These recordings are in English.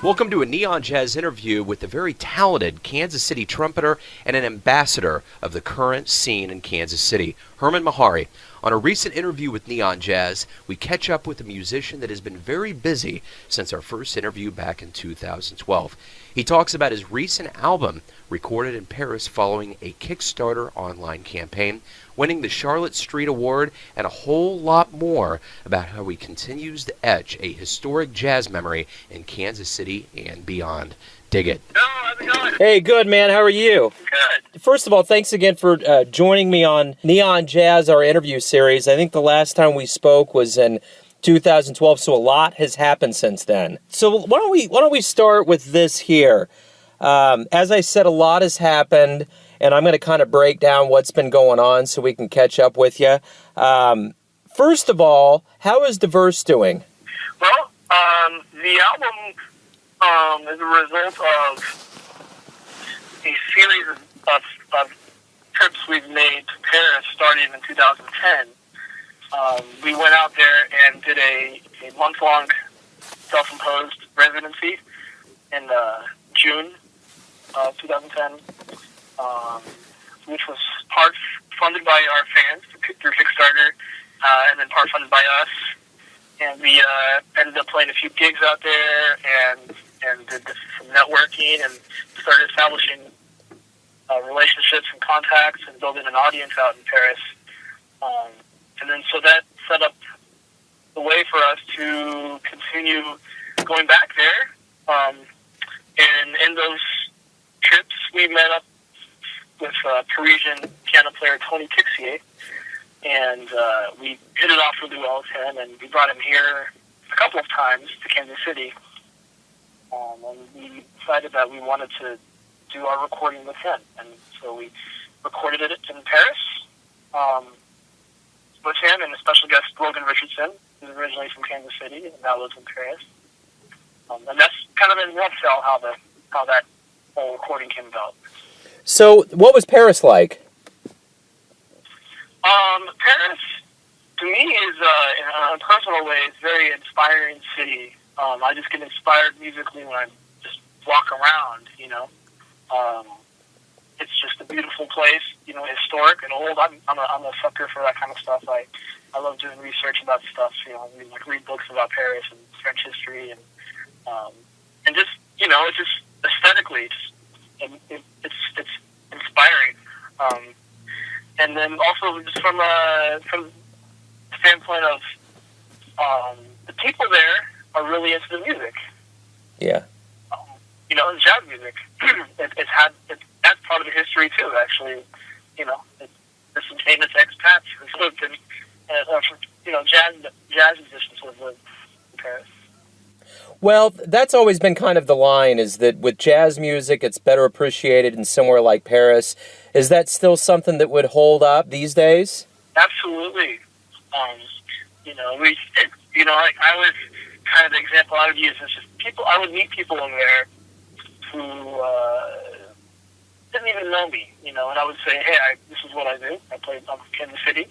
Welcome to a Neon Jazz interview with the very talented Kansas City trumpeter and an ambassador of the current scene in Kansas City, Hermon Mehari. On a recent interview with Neon Jazz, we catch up with a musician that has been very busy since our first interview back in 2012. He talks about his recent album, recorded in Paris following a Kickstarter online campaign, winning the Charlotte Street Award, and a whole lot more about how he continues to etch a historic jazz memory in Kansas City and beyond. Dig it. How's it going? Hey, good, man. How are you? Good. First of all, thanks again for joining me on Neon Jazz, our interview series. I think the last time we spoke was in 2012, so a lot has happened since then. So why don't we start with this here? As I said, a lot has happened, and I'm going to kind of break down what's been going on so we can catch up with you. First of all, how is Diverse doing? Well, the album is a result of a series of trips we've made to Paris starting in 2010. We went out there and did a month-long self-imposed residency in June of 2010, which was part funded by our fans through Kickstarter, and then part funded by us. And we ended up playing a few gigs out there and did some networking and started establishing relationships and contacts and building an audience out in Paris. And then so that set up the way for us to continue going back there. And in those trips, we met up with Parisian piano player Tony Tixier, and we hit it off really well with him, and we brought him here a couple of times to Kansas City. And we decided that we wanted to do our recording with him, and so we recorded it in Paris with him and a special guest, Logan Richardson, who's originally from Kansas City and now lives in Paris. And that's kind of in a nutshell how that whole recording came about. So, what was Paris like? Paris, to me, is in a personal way, it's a very inspiring city. I just get inspired musically when I just walk around, you know. It's just a beautiful place, you know, historic and old. I'm a sucker for that kind of stuff. I love doing research about stuff, you know, read books about Paris and French history and just, you know, it's just aesthetically, it's inspiring. And then also just from the standpoint of the people there are really into the music. Yeah. You know, and jazz music. That's part of the history too. Actually, you know, there's some famous expats who lived in, you know, jazz musicians who have lived in Paris. Well, that's always been kind of the line, is that with jazz music, it's better appreciated in somewhere like Paris. Is that still something that would hold up these days? Absolutely. You know, I was kind of the example I would use is just people. I would meet people in there who didn't even know me, you know, and I would say, hey, this is what I do. I'm from Kansas City.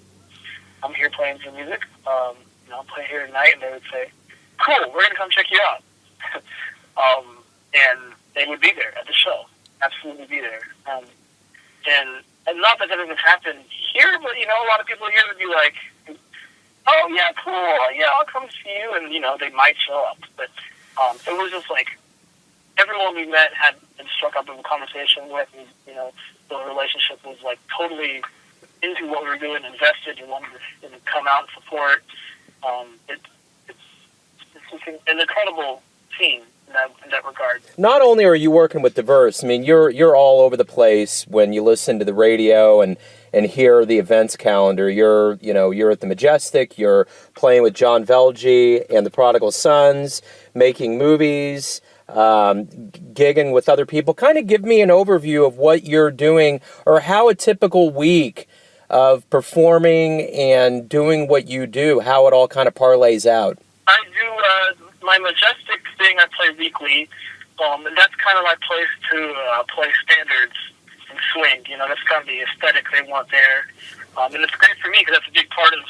I'm here playing some music. You know, I'm playing here tonight, and they would say, cool, we're going to come check you out. And they would be there at the show. Absolutely be there. And not that that doesn't happen here, but, you know, a lot of people here would be like, oh, yeah, cool, yeah, I'll come see you, and, you know, they might show up. But it was just like, everyone we met had been struck up in a conversation with, and, you know, the relationship was, like, totally into what we were doing, invested, and wanted to come out and support. It's an incredible team in that regard. Not only are you working with Diverse, I mean, you're all over the place when you listen to the radio and hear the events calendar. You're at the Majestic, you're playing with John Velge and the Prodigal Sons, making movies, gigging with other people. Kind of give me an overview of what you're doing, or how a typical week of performing and doing what you do, how it all kind of parlays out. I do my Majestic thing. I play weekly, and that's kind of my place to play standards and swing. You know, that's kind of the aesthetic they want there, and it's great for me because that's a big part of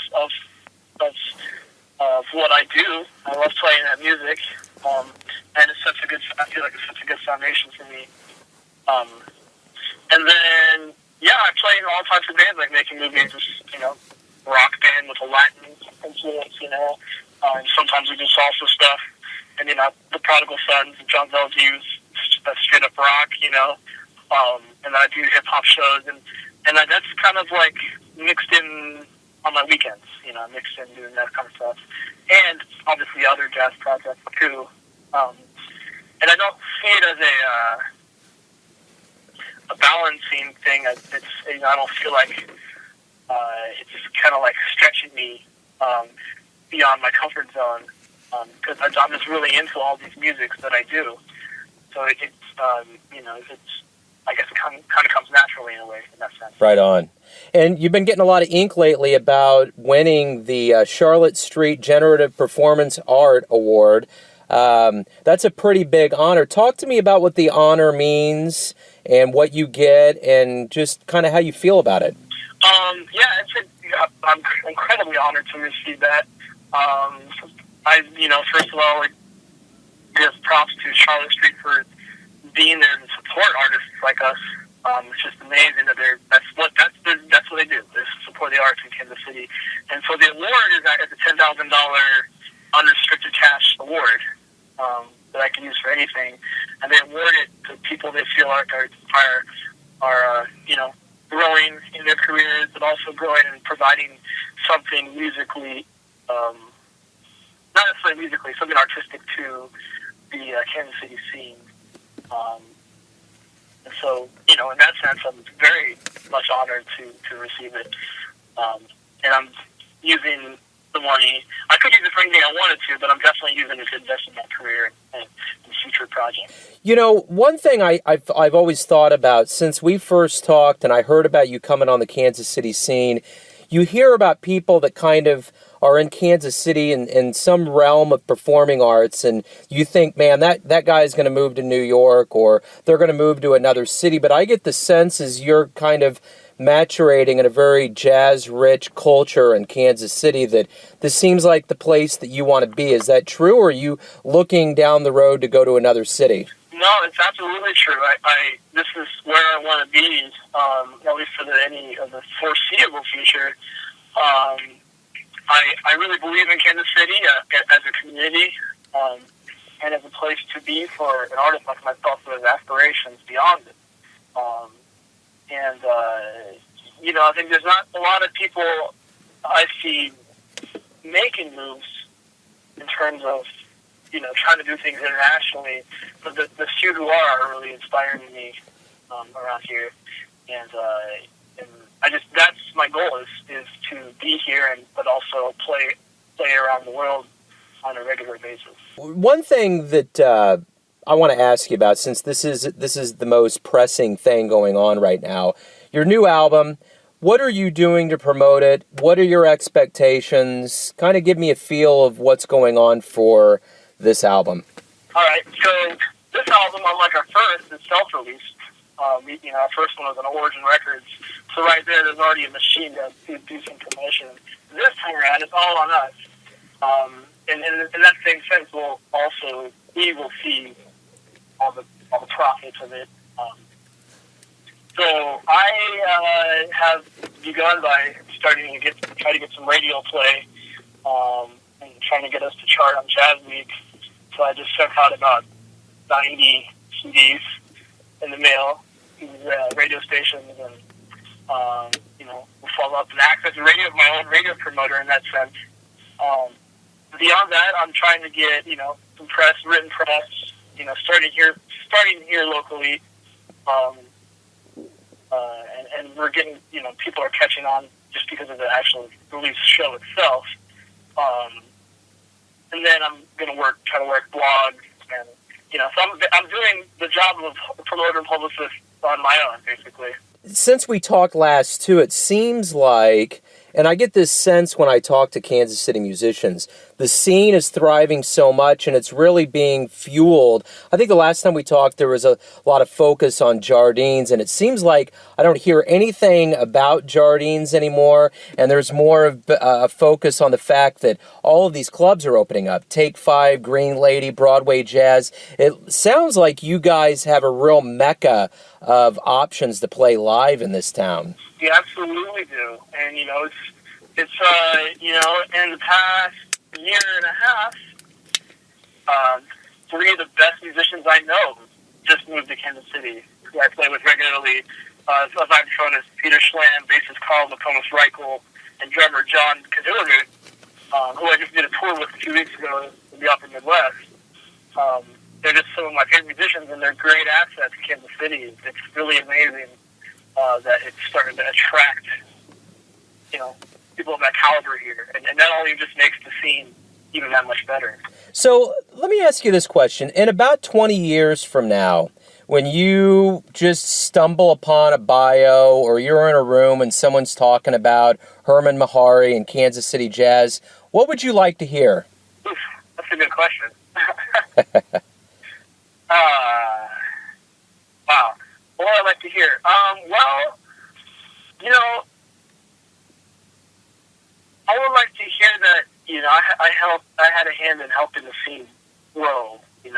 what I do. I love playing that music, and I feel like it's such a good foundation for me. And then, yeah, I play in all types of bands, like making movies, rock band with a Latin influence, sometimes we do salsa stuff, and, the Prodigal Sons, John Velgie's straight up rock, and I do hip hop shows, and that's kind of like mixed in on my weekends, mixed in doing that kind of stuff, and obviously other jazz projects too, and I don't see it as a balancing thing. I don't feel like it's kind of like stretching me beyond my comfort zone, because I'm just really into all these musics that I do. So it's I guess it kind of comes naturally in a way, in that sense. Right on. And you've been getting a lot of ink lately about winning the Charlotte Street Generative Performance Art Award. That's a pretty big honor. Talk to me about what the honor means and what you get and just kind of how you feel about it. I'm incredibly honored to receive that. First of all, give props to Charlotte Street for being there to support artists like us. It's just amazing that that's what they do. They support the arts in Kansas City. And so the award is a $10,000 unrestricted cash award that I can use for anything. And they award it to people they feel like are growing in their careers, but also growing and providing something musically, not necessarily musically, something artistic to the Kansas City scene. And so, in that sense, I'm very much honored to receive it. And I'm using the money. I could use it for anything I wanted to, but I'm definitely using it to invest in my career and future projects. One thing I've always thought about since we first talked and I heard about you coming on the Kansas City scene, you hear about people that kind of are in Kansas City in some realm of performing arts, and you think, man, that guy is going to move to New York or they're going to move to another city. But I get the sense as you're kind of maturating in a very jazz-rich culture in Kansas City that this seems like the place that you want to be. Is that true, or are you looking down the road to go to another city? No, it's absolutely true. This is where I want to be, at least for any of the foreseeable future. I really believe in Kansas City as a community and as a place to be for an artist like myself who has aspirations beyond it. I think there's not a lot of people I see making moves in terms of, trying to do things internationally. But the few who are really inspiring me around here. And that's my goal is to be here but also play around the world on a regular basis. One thing that I want to ask you about, since this is the most pressing thing going on right now, your new album. What are you doing to promote it? What are your expectations? Kind of give me a feel of what's going on for this album. All right, so this album, unlike our first, is self-released. Our first one was on Origin Records, so right there's already a machine to do some promotion. This time around, it's all on us. And in that same sense, we will see all the profits of it. So I have begun by starting to try to get some radio play, and trying to get us to chart on Jazz Week. So I just sent out about 90 CDs in the mail to radio stations, and we'll follow up and act as a my own radio promoter in that sense. Beyond that, I'm trying to get some press, written press, starting here locally. And we're getting, people are catching on just because of the actual release show itself. And then I'm going to try to work blogs, and so I'm doing the job of promoter and publicist on my own, basically. Since we talked last too, it seems like, and I get this sense when I talk to Kansas City musicians, the scene is thriving so much, and it's really being fueled. I think the last time we talked, there was a lot of focus on Jardines, and it seems like I don't hear anything about Jardines anymore, and there's more of a focus on the fact that all of these clubs are opening up. Take Five, Green Lady, Broadway Jazz. It sounds like you guys have a real mecca of options to play live in this town. We absolutely do. And, it's in the past year and a half, three of the best musicians I know just moved to Kansas City, who I play with regularly. Vibraphonist Peter Schlam, bassist Carl McComas-Reichel, and drummer John Kadillerud, who I just did a tour with a few weeks ago in the Upper Midwest. They're just some of my favorite musicians, and they're great assets in Kansas City. It's really amazing that it's starting to attract, people of that caliber here. And that only just makes the scene even that much better. So let me ask you this question. In about 20 years from now, when you just stumble upon a bio or you're in a room and someone's talking about Hermon Mehari and Kansas City Jazz, what would you like to hear? Oof, that's a good question. Wow. What would I like to hear? I would like to hear that, I had a hand in helping the scene grow, and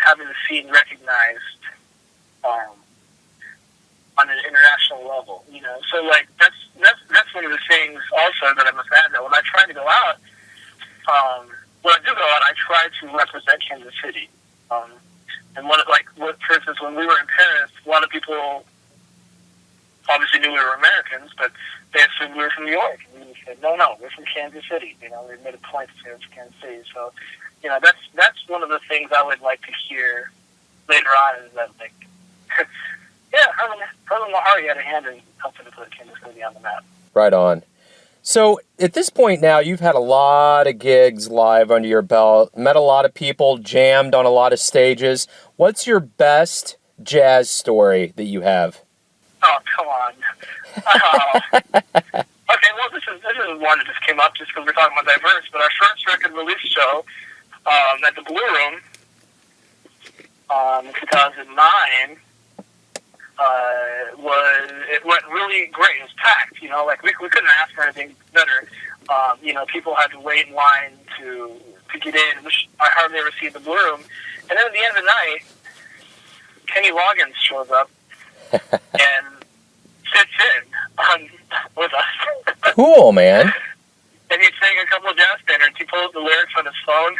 having the scene recognized on an international level, So, that's one of the things also that I must add, that when I try to go out, when I do go out, I try to represent Kansas City. And for instance, when we were in Paris, a lot of people obviously knew we were Americans, but they assumed we were from New York. And we said, no, we're from Kansas City. We made a point to say it's Kansas City. So, that's one of the things I would like to hear later on, is that, Hermon Mehari had a hand in helping to put Kansas City on the map. Right on. So at this point now, you've had a lot of gigs live under your belt, met a lot of people, jammed on a lot of stages. What's your best jazz story that you have? Oh, come on. Okay, well, this is one that just came up just because we're talking about diverse, but our first record release show at the Blue Room in 2009, it went really great. It was packed, we couldn't ask for anything better. People had to wait in line to get in, which I hardly ever see at the Blue Room. And then at the end of the night, Kenny Loggins shows up and sits in with us. Cool, man. And he sang a couple of jazz standards. He pulled the lyrics on his phone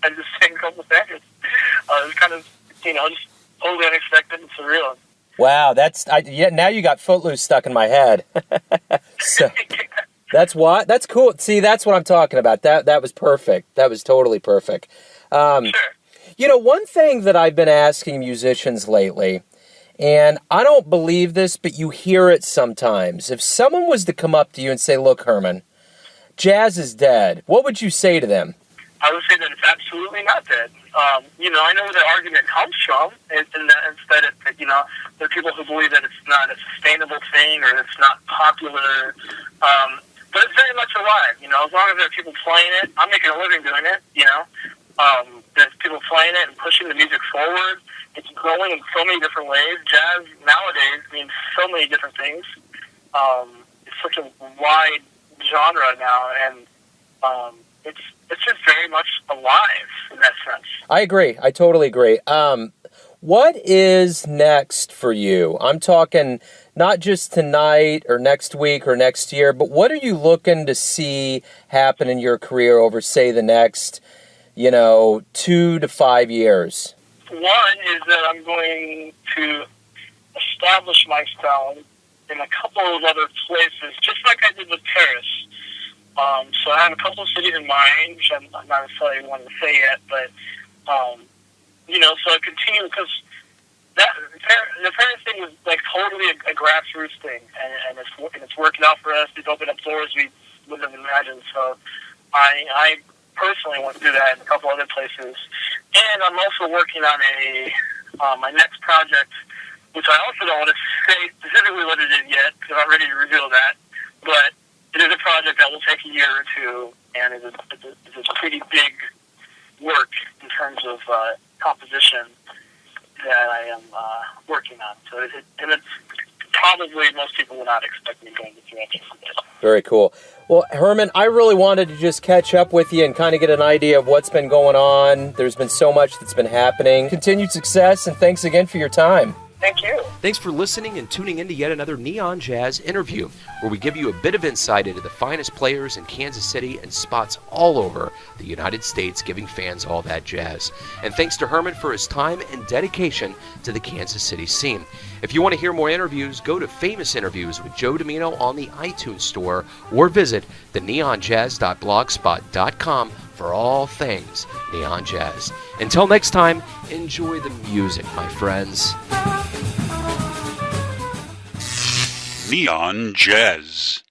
and just sang a couple of standards. It was kind of, just totally unexpected and surreal. Wow, now you got Footloose stuck in my head. So, that's cool. See, that's what I'm talking about. That was perfect. That was totally perfect. Sure. One thing that I've been asking musicians lately, and I don't believe this, but you hear it sometimes. If someone was to come up to you and say, look, Hermon, jazz is dead, what would you say to them? I would say that it's absolutely not dead. I know where the argument comes from, and that there are people who believe that it's not a sustainable thing or it's not popular, but it's very much alive. As long as there are people playing it, I'm making a living doing it. There's people playing it and pushing the music forward. It's growing in so many different ways. Jazz nowadays means so many different things. It's such a wide genre now, and it's just very much alive in that sense. I agree. I totally agree. What is next for you? I'm talking not just tonight or next week or next year, but what are you looking to see happen in your career over, say, the next, 2 to 5 years? One is that I'm going to establish myself in a couple of other places, just like I did with Paris. So I have a couple of cities in mind, which I'm not necessarily wanting to say yet, but, so I continue, because the Paris thing was totally a grassroots thing, and it's working out for us. It's opened up doors we wouldn't have imagined. So I personally want to do that in a couple other places. And I'm also working on my next project, which I also don't want to say specifically what it is yet, because I'm not ready to reveal that, but it is a project that will take a year or two, and it's a pretty big work in terms of composition that I am working on. So it's probably most people will not expect me going to direction for this. Very cool. Well, Hermon, I really wanted to just catch up with you and kind of get an idea of what's been going on. There's been so much that's been happening. Continued success, and thanks again for your time. Thank you. Thanks for listening and tuning in to yet another Neon Jazz interview, where we give you a bit of insight into the finest players in Kansas City and spots all over the United States, giving fans all that jazz. And thanks to Hermon for his time and dedication to the Kansas City scene. If you want to hear more interviews, go to Famous Interviews with Joe Dimino on the iTunes Store, or visit theneonjazz.blogspot.com for all things Neon Jazz. Until next time, enjoy the music, my friends. Neon Jazz.